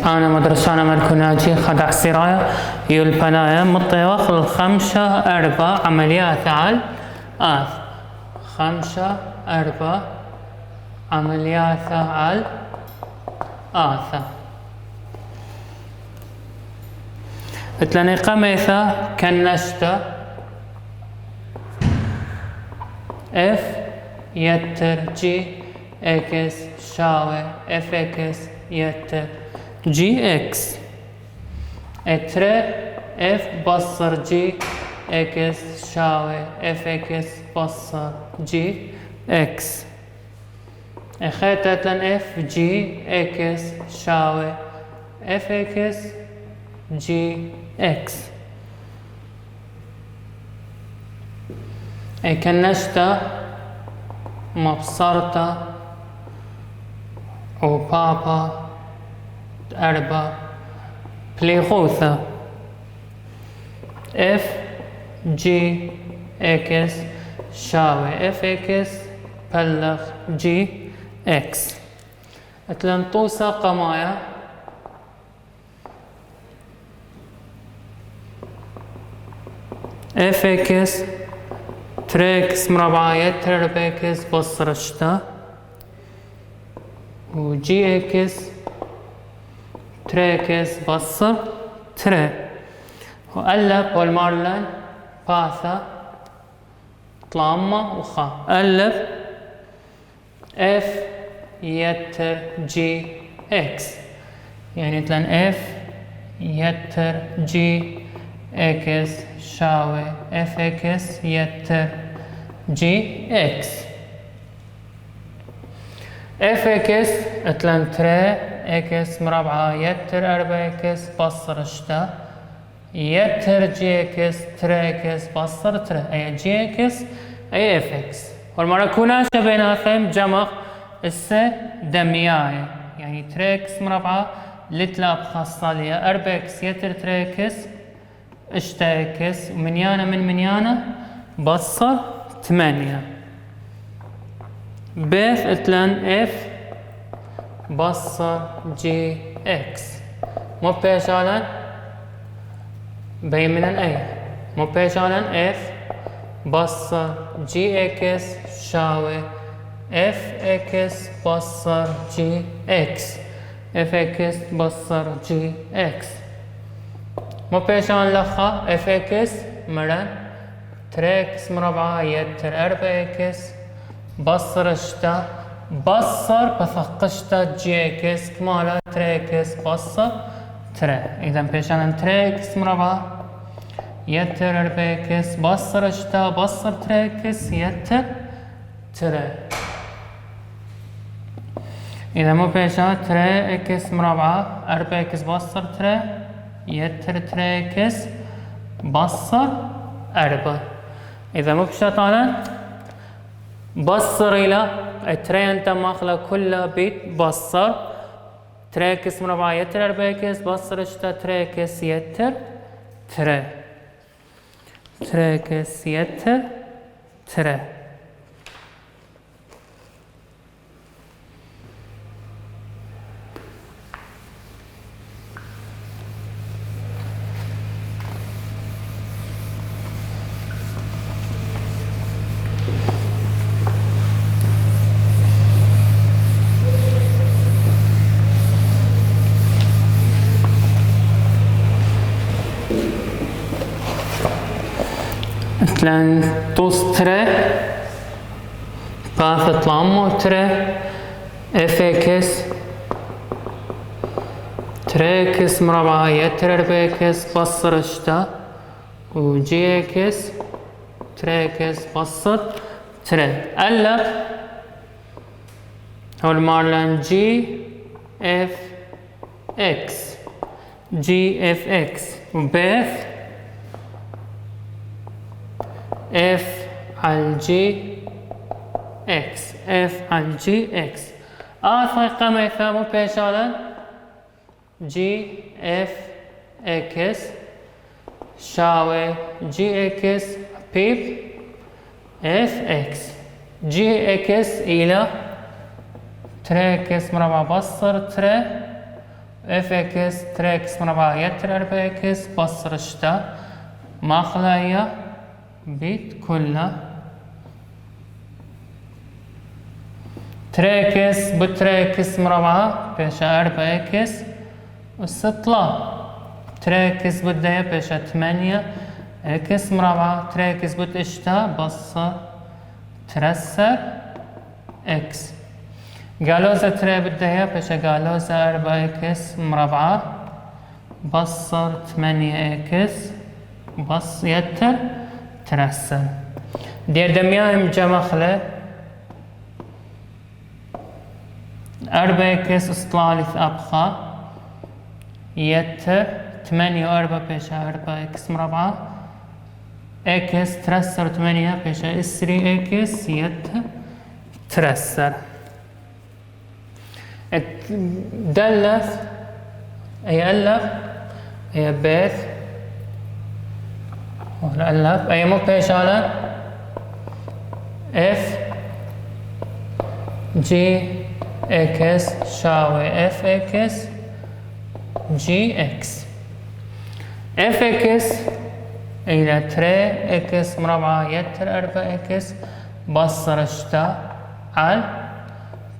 أنا مدرسانا ملك ناجي خدع السرايا يلبنايا مطيوخ الخمسة أربع عمليات على آث 5 4 عمليات على آث اتلاني قميثة كنشتا اف يتر جي اكس شاوي اف اكس يتر جي اكس اتر اف بصر جي اكس شاوي اف اكس بصر جي اكس اخيتة اف جي اكس شاوي اف اكس جي اكس اي كنشتا مبصرتا وبابا أربعة بليغوثا اف جي اكس شاوي اف اكس بلغ جي اكس اتلنطوسا قمايا اف اكس تريكس مربعة يتر بيكس بصرشتا وجي اكس تريكس بصر تري وقلب والمارلن باثا طلامة وخا قلب اف يتر جي اكس يعني تلان اف يتر جي اكس شاوي اف اكس يتر جي اكس اف اكس اتلان تري اكس مربعة يتر 4 اكس بصر شتا يتر جي اكس تري اكس بصر تري اي جي اكس اي اف اكس والمرة كوناشا بيناتهم جمع السه دمياي يعني تري اكس مربعة لتلاب خاصة ليا 4 اكس يتر تري اكس اشتا اكس ومنيانا من منيانا بصر 8 بيث اتلان اف بصر جي اكس مو بيشالن بيمنن اي مو بيشالن اف بصر جي اكس شاوي اف اكس بصر جي اكس اف اكس بصر جي اكس مو بيشان لخا اف اكس مرن تريكس مربعة يتر 4 اكس بصر اشتا بصر بثقشتا جي اكس كمالا تريكس بصر تري اذا بيشان تريكس مربعة يتر 4 اكس بصر اشتا بصر تريكس يتر تري اذا مو بيشان تري اكس مربعة 4 اكس بصر تري يتر تري اكس بصر 4 اذا مو بشطانا بصر الى تري انت ماخله كلها بيت بصر تريكس مربعة يتر 4 اكس بصر اشتا تريكس يتر تري تريكس يتر تري لان توس تري باث طلامو تري اف اكس تريكس مربعة يتر 4 اكس بصر اشتا وجي اكس تريكس بصر تري قلب هو المارلان جي اف اكس جي اف اكس وبيث اف على الجي اكس اف على الجي اكس اخر قميثة مو بيشالا جي اف اكس شاوي جي اكس بيب اف اكس جي اكس الى تري اكس مربع بصر تري اف اكس تري اكس مربع يتر 4 اكس بصر شتا ماخلايا بيت كلها تري اكس بتري اكس مربعة بيشا 4 اكس وستلا تري اكس بداية بيشا 8 اكس مربعة تري اكس بت اشتا بصر ترسر اكس قالوزة تري بداية بيشا قالوزة 4 اكس مربعة بصر 8 اكس بص يتر ترسل دير دمياهم جمخلة 4 اكس استلالث ابخى يتر 8 و4 بيشا 4 اكس مربعة اكس ترسل 8 بيشا 3 اكس يتر ترسل دلث اي الف اي بيث والألف أي مو بيشالة اف جي اكس شاوي اف اكس جي اكس اف اكس إلى تري اكس مربعة يتر 4 اكس بصر شتا على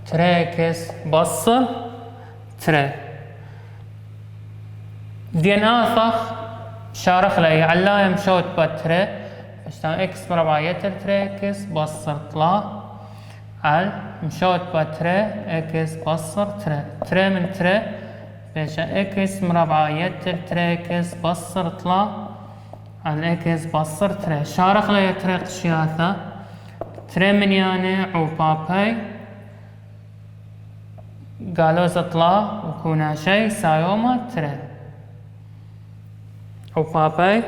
تري اكس بصر تري دين آثخ شارخ لي علاية مشوت بتري اشتان اكس مربع يتر تري اكس بصر طلع على مشوت بتري اكس بصر تري تري من تري بيشا اكس مربع يتر تري اكس بصر طلع على اكس بصر تري شارخ لي تري قشياثة تري من ياني عوبابي قالوا زطلع وكونا شي سايوما تري وباباي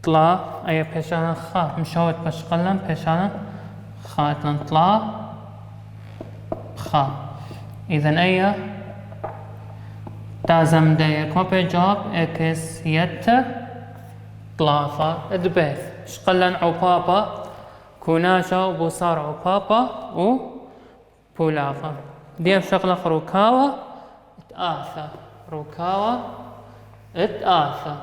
طلع اي بيشانا خا مشوت بشقلن بيشانا خاتن طلع خا اذا اي تازم دايك ما بيجاب اكس يتر طلافة ادبيث شقلن عبابا كوناشا وبوصار عبابا وبولافة دي بشغلة روكاوة اتآثى روكاوة اتآثى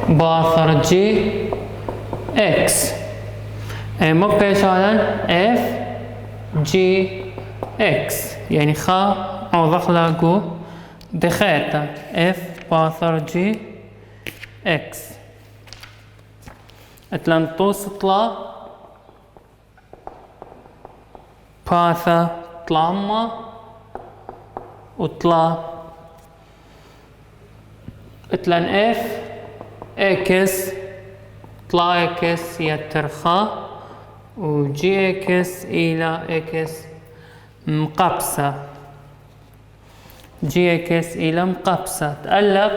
باثر جي اكس اي مو بيشالن اف جي اكس يعني خا اوضح لاقو دخيتا اف باثر جي اكس اتلانطوس طلا باثا طلاما وطلا اتلان اف اكس طلا اكس يترخى وجي اكس الى اكس مقبسة جي اكس الى مقبسة تقلب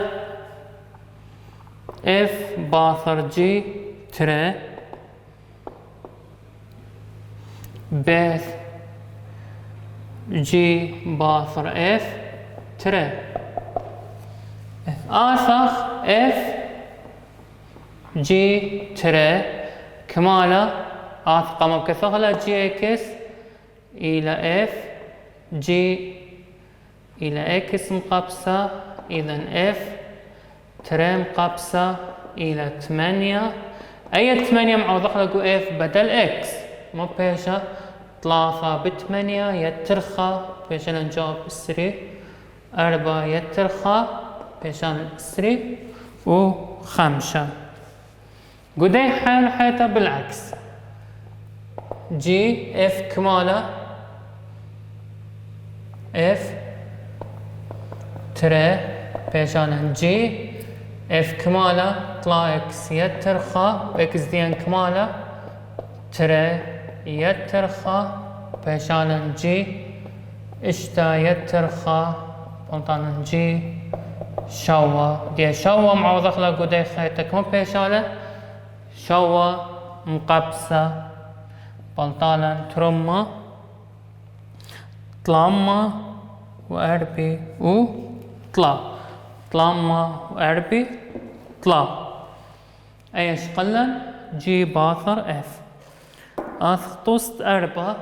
اف باثر جي تري بيث جي باثر اف تري آثخ اف جي تري كمالا آثقة مبكثغلة جي اكس الى اف جي الى اكس مقبسة اذا اف تري مقبسة الى 8 اي 8 معوضح لقو اف بدل اكس مو بيشا 3 ب8 يترخى بيشا نجاوب 3 4 يترخى بيشان 3 و5 قدي حيته بالعكس جي اف كماله اف ترى بيشانه جي اف كماله طلع اكس يتر خا اكس دين كماله ترى يتر خا بيشانه جي اشتا يتر خا بلطان جي شوا دي شوا معوض له قدي خيتك مو بيشاله شوا مقبسه بلطالا ترمى طلامة وأربي وطلا طلامة وأربي طلا أيش قلن جي باثر اف أثطست أربا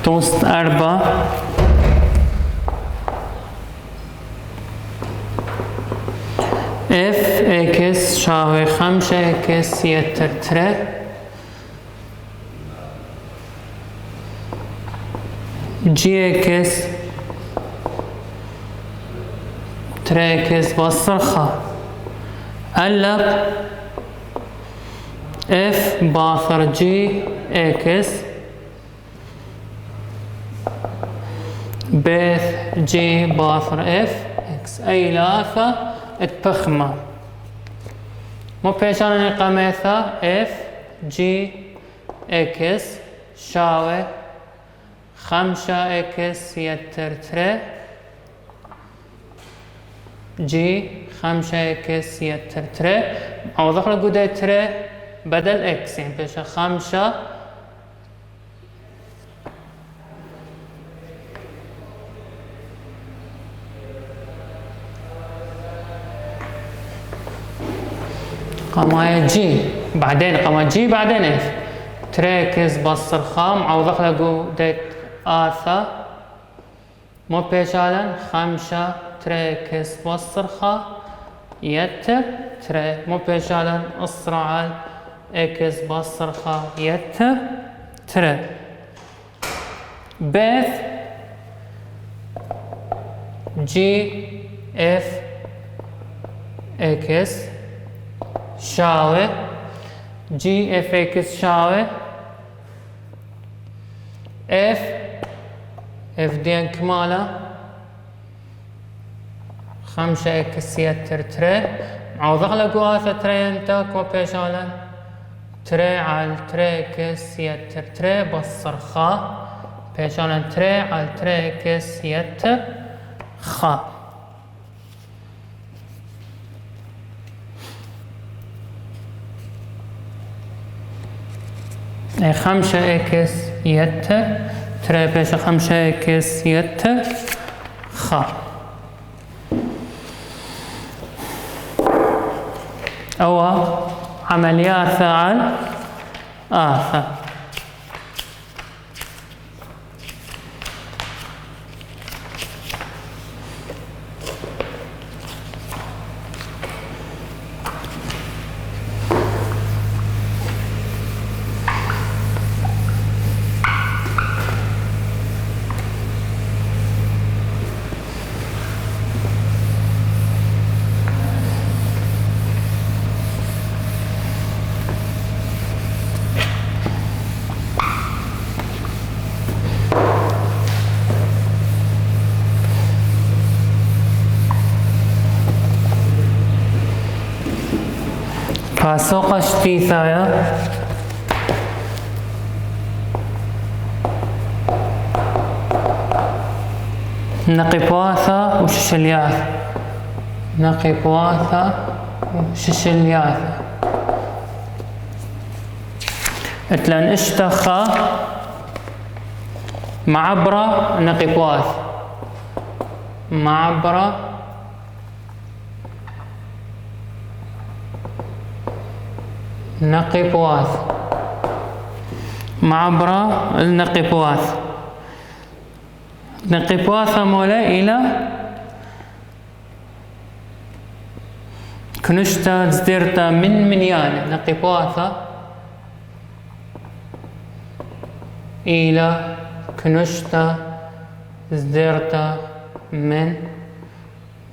توست أربعة اف اكس شاوي خمسة اكس يتر ترى جي اكس ترى اكس بصرخة قلب اف باثر جي اكس بيث جي باثر اف اكس اي لاثة اتبخمة مو بيشان قميثة اف جي اكس شاوي خمسة اكس يتر تري جي خمسة اكس يتر تري اوضح له قدي تري بدل اكس يعني بيشا خمسة قماية جي بعدين قماية جي بعدين اف تريكس بصر خام عوضح له قديت آثا مو بيشالن خمسة تريكس بصر خا يتر تري مو بيشالن اسرع اكس بصر خا يتر تري بيث جي اف اكس شاوي جي اف اكس شاوي اف دين كماله خمسة اكس يتر تري عوضح له قواثة تري انت كما بيشالا تري على تري اكس يتر تري بصر خا بيشالا تري على تري اكس يتر خا خمسة اكس يتر تري بيش خمسة اكس يتر خا أو عمليات على آثر فاسوق اشتيثايا نقبواثا وششلياث نقبواثا وششلياث اتلان اشتخا معبرة نقبواث معبرة نقبواث معبرة النقبواث نقبواثا مولا إلى كنشتا زديرتا من منيانة نقبواثا إلى كنشتا زديرتا من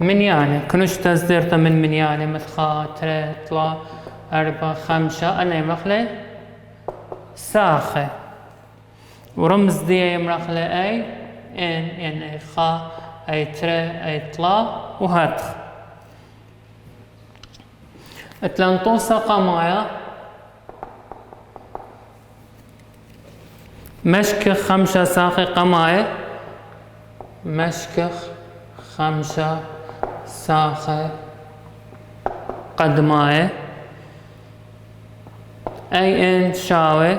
منيانة كنشتا زديرتا من منيانة مثخا تري طلا أربعة خمسة أنا يمرخلي ساخة ورمز دي يمرخلي أي إن يعني خا أي تري أي طلا وهاتخ اتلانطوسا قمايا مشكخ خمسة ساخي قمايا مشكخ خمسة ساخي قدمايا أي إن شاوي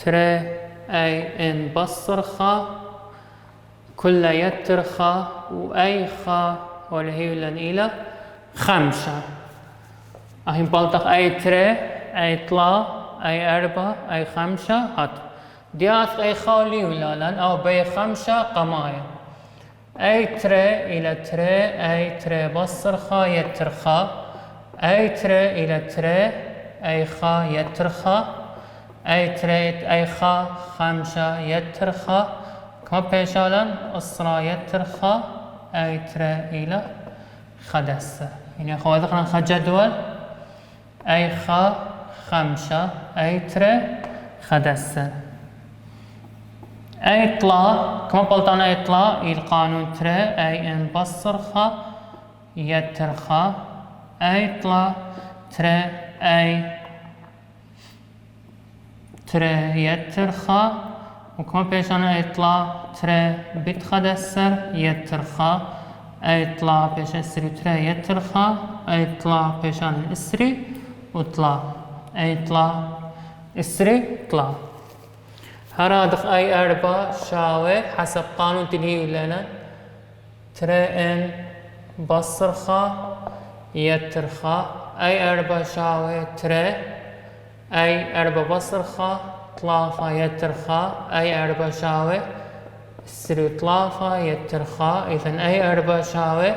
تري أي إن بصرخا كل يترخا وأي خا والهي لن إلى خمسة أهين بالتق أي تري أي طلا أي أربعة أي خمسة هات دياث أي خالي ولا لن أو بي خمسة قمايا أي تري إلى تري أي تري بصرخا يترخا أي تري إلى تري أي خا يترخا أي تري أي خا خمسة يترخا كما بيشالا أسرا يترخا أي تري إلى خدسة يعني أخوة ذكرنا خا جدول أي خا خمسة أي تري خدسة أي طلا كما قلتنا أي طلا القانون تري أي إن بصرخا يترخا أي طلا تري أي تري يترخا وكما بيشان أي طلا تري بتخدسر يترخا أي طلا بيش أسري تري يترخا أي طلا بيشان أسري وطلا أي طلا أسري طلا هرادخ أي أربعة شاوي حسب قانون تلهي لنا تري إن بصرخا يترخا أي أربعة شاوي تري أي أربعة بصرخا طلافة يترخا أي أربعة شاوي سري طلافة يترخا إذن أي أربعة شاوي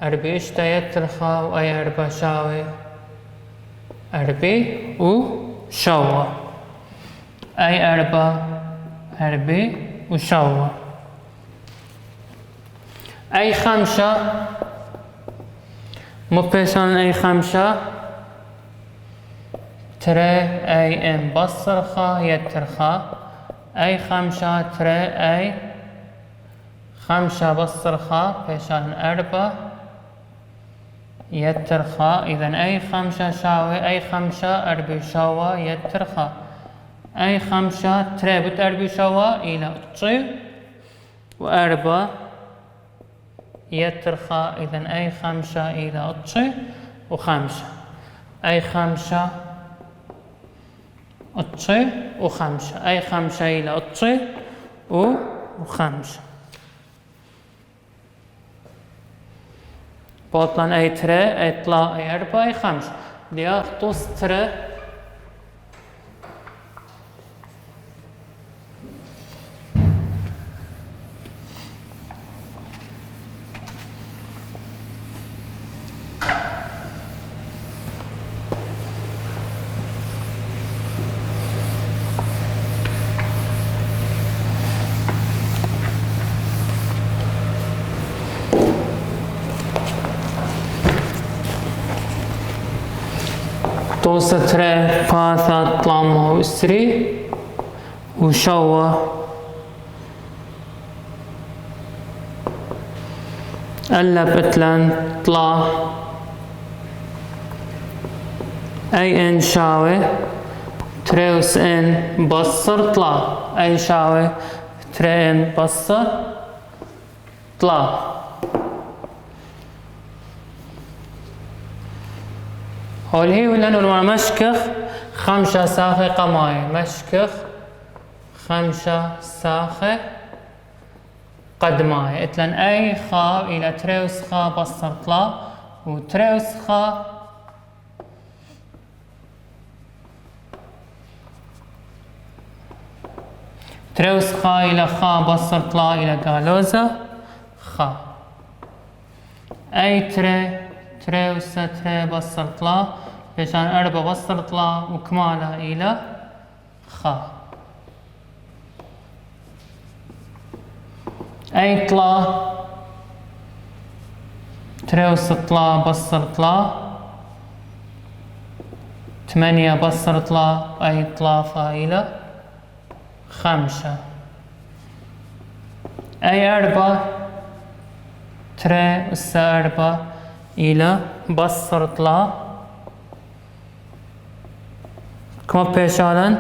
أربي إشتا يترخا وأي أربعة شاوي أربي وشوا أي أربعة أربي وشوا أي خمسة مبسان أي خمسة تري أي إن بصرخا يترخا أي خمسة تري أي خمسة بصرخا بيشان أربعة يترخا إذن أي خمسة شاوي أي خمسة أربي شوا يترخا أي خمسة تري بت أربي شوا إلى أطي وأربعة يترخا إذن أي خمسة إلى أطي وخمسة أي خمسة أطي وخمسة أي خمسة إلى أطي وخمسة بطلان أي تري أي طلا أي أربعة أي خمسة ليأخطوس تري توسط تري فاثا طلامه وسري وشوا ألا بتلان طلا أي إن شاوي تريوس إن بصر طلا أي شاوي تري إن بصر طلا هولهي ولا مشكخ خمسة ساخي قماي مشكخ خمسة ساخي قدماي اتلن أي خا إلى تريوس خا بصر طلا وتريوس خا تريوس خا إلى خا بصر طلا إلى قالوزة خا. أي تريوس تري بصر طلا بيشان أربع بصر طلا وكمالة إلى خا. أي طلا تريوس طلا بصر طلا 8 بصر طلا أي طلافة إلى 5. أي 4 تري 4 إلى بصر طلا كما بيشالن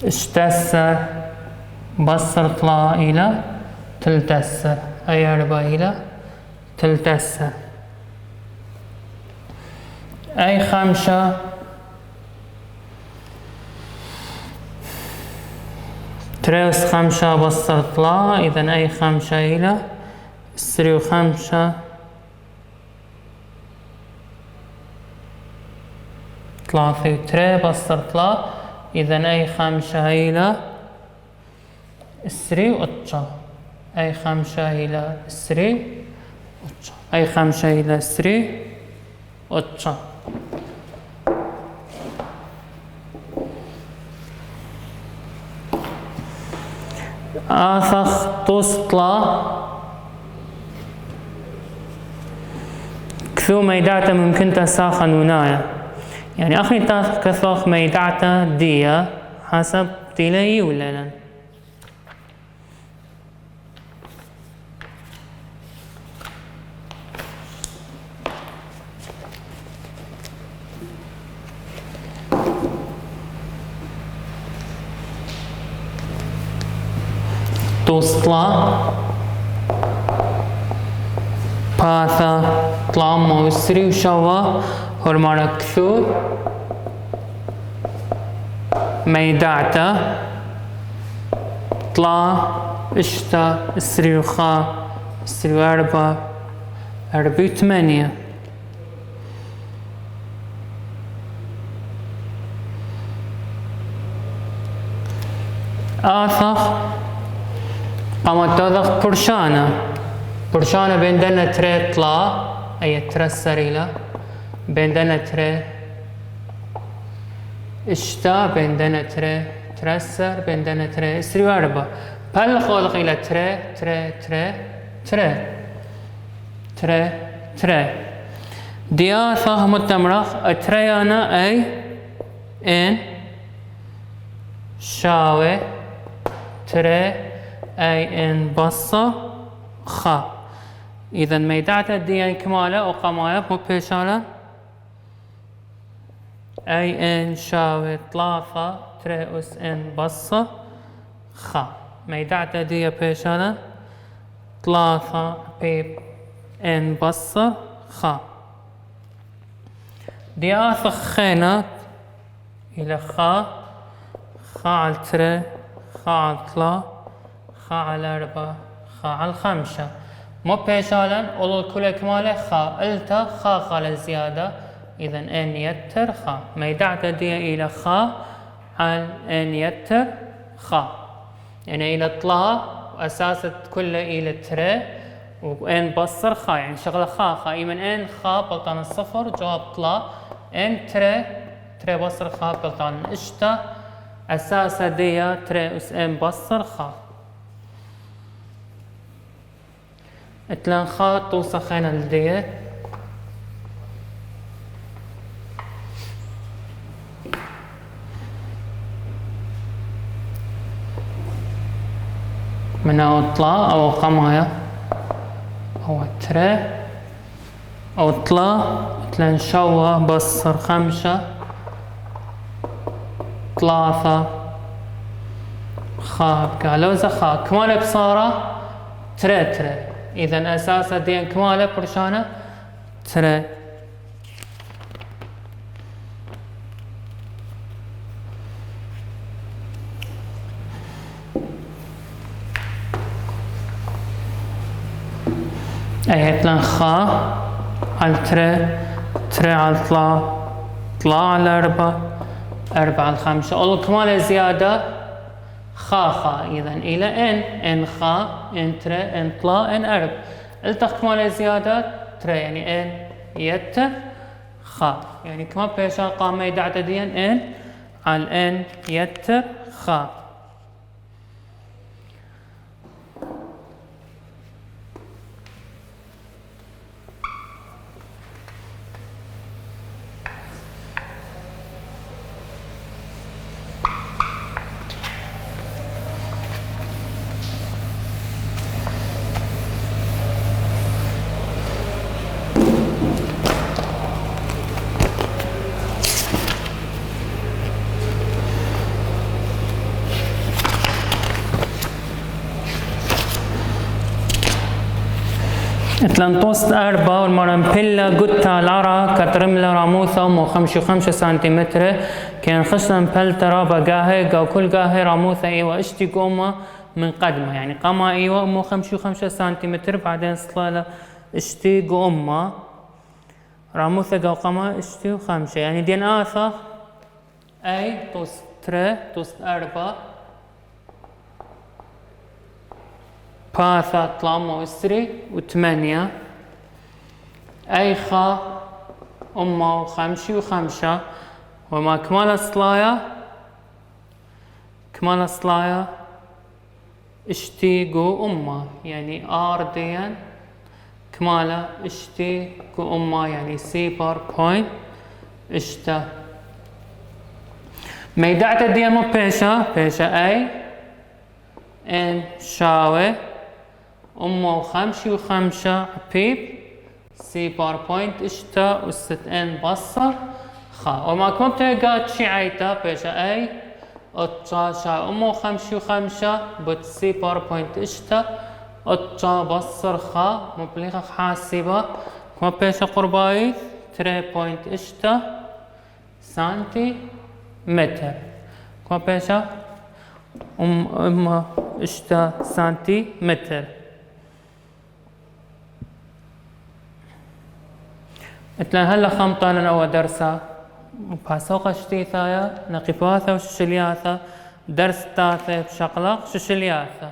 اشتسر بصر طلا إلى تلتسر. أي 4 إلى تلتسر. أي 5 تريوس 5 بصر طلا إذن أي 5 إلى 3 و5 3 وتري بصر طلا إذن أي 5 إلى 3 وتشا. أي 5 إلى 3 وتشا. أي 5 إلى 3 وتشا. آثخ توسطلا كثو ميداتا ممكن تساخن ونايا يعني أخي تاث كثوخ ميداتا ديا حسب تيلي ولا لا. توسطلا باثا طلاما وسري وشوا هرمانا كثور ميداعتا طلا اشتا سري وخا سري واربا 8. آثخ قامت توضخ برشانة بيندنا تري طلا أي ترى السريلة بيندنا تري اشتا بيندنا تري ترسر بيندنا تري اسري واربا بل خولق إلى تري ديا ثاه متمرخ أتريانا أي إن شاوي تري أي إن بصة خا. إذا ميداعتا دي كمالة وقمايا مو بيشالا أي إن شاوي 3 تري أس إن بصة خا. ميداعتا دي بيشالا 3 بي إن بصة خا. دي آثخ خينات إلى خا على تري خا على طلا خا على 4 خا على 5 مو بيشالا أولو كل كمالة خا التا خا على زيادة. إذا إن يتر خا ميداعتا دي إلى خا على إن يتر خا يعني إلى طلا وأساسة كله إلى تري وإن بصر خا يعني شغلة خا إيمن إن خا بلطان الصفر جواب طلا إن تري بصر خا بلطان اشتا أساسة دي تري أس إن بصر خا. اتلان خا توصى خينا لدي من أطلا أو قمايا أو تري أو طلا اتلان شوا بصر 5 3 خا بقالوزة خا كمالة بصارة تري إذا أساسا دين كمالة برشانة تري. أي اتلان خا على تري على طلا على 4 4 الخامشة الكمالة زيادة خا إذا إلى إن خا إن ترى إن طلا إن أرب التق كمالة زيادة ترى يعني إن يتر خا يعني كما بيشا قامة دعتديا إن على إن يتر خا. تلنطوست أربا والمرمبيلا قطة لارا كترملا راموثا مو 5 سنتيمتر كان خشن بلتا رابا قاهي قاو كل قاهي راموثا إيوا اشتي قوما من قدمه يعني قاما إيوا مو 5 سنتيمتر بعدين صلالا اشتي قوما راموثا قاو قاما اشتي 5 يعني دين آثا أي توست تري توست أربا باثا طلامو اسري وثمانية أي خا أمه وخمشة وما كمال صلايا اشتي قو أمه يعني آرديا كمالة اشتي قو أمه يعني سي بار بوينت اشتا ميدعت دي مو بيشا أي إن شاوي أمه 5 بيب سي بار بوينت اشتا وست ان بصر خا وما كنت قاد شي عيتا بيشا اي اتشا شا أمه 5 بت سي بار بوينت اشتا اتشا بصر خا مبلغ حاسبة كما بيشا قرباي 3 بوينت اشتا سنتي متر كما بيشا اشتا سنتي متر مثلا هلا خمطانا أو درسا باسوق اشتي ثايا نقفاثا وششلياثا درس تاثا بشقلق ششلياثا